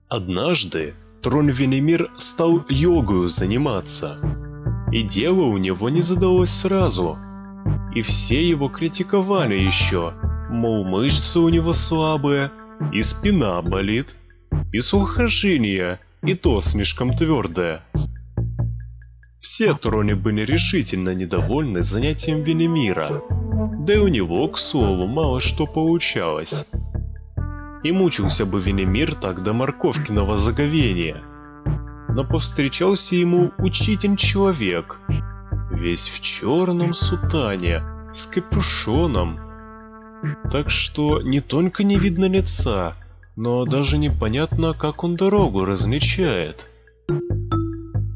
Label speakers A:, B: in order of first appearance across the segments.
A: Однажды тролль Венемир стал йогою заниматься, и дело у него не задалось сразу. И все его критиковали еще, мол, мышцы у него слабые, и спина болит, и сухожилие, и то слишком твердое. Все тролли были решительно недовольны занятием Венемира, да и у него, к слову, мало что получалось. И мучился бы Венемир так до морковкиного заговения. Но повстречался ему учитель-человек, весь в черном сутане, с капюшоном. Так что не только не видно лица, но даже непонятно, как он дорогу различает.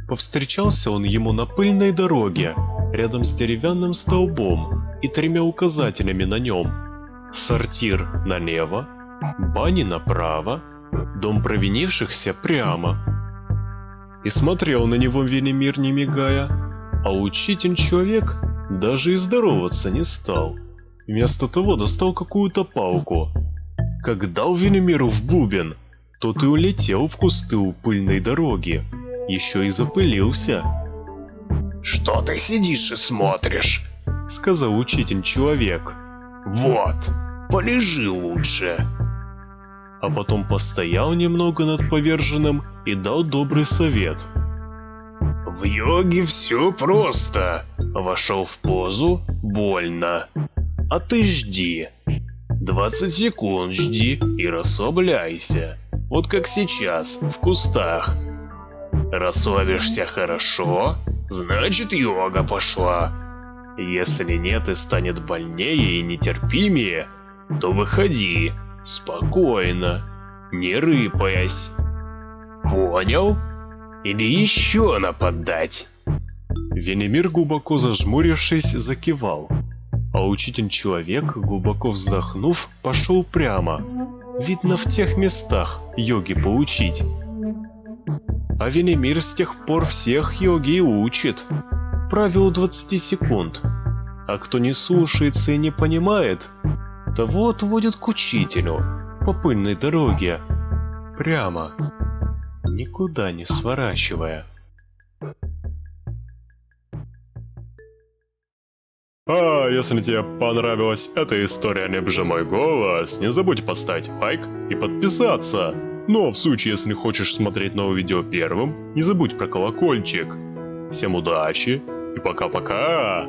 A: Повстречался он ему на пыльной дороге, рядом с деревянным столбом и 3 указателями на нем: сортир налево, бани направо, дом провинившихся прямо. И смотрел на него Венемир, не мигая, а учитель-человек даже и здороваться не стал. Вместо того достал какую-то палку. Как дал Венемиру в бубен, тот и улетел в кусты у пыльной дороги, еще и запылился.
B: «Что ты сидишь и смотришь?»
A: — сказал учитель-человек.
B: «Вот, полежи лучше».
A: А потом постоял немного над поверженным и дал добрый совет.
B: «В йоге все просто. Вошел в позу — больно. А ты жди. 20 секунд жди и расслабляйся. Вот как сейчас, в кустах. Расслабишься хорошо, значит йога пошла. Если нет и станет больнее и нетерпимее, то выходи. Спокойно, не рыпаясь. Понял? Или еще нападать?»
A: Венемир, глубоко зажмурившись, закивал, а учитель-человек, глубоко вздохнув, пошел прямо, видно, в тех местах йоги поучить. А Венемир с тех пор всех йоги и учит. Правилу 20 секунд. А кто не слушается и не понимает, того отводят к учителю по пыльной дороге, прямо, никуда не сворачивая. А если тебе понравилась эта история «Не бежи мой голос», не забудь поставить лайк и подписаться. Ну а в случае, если хочешь смотреть новое видео первым, не забудь про колокольчик. Всем удачи и пока-пока!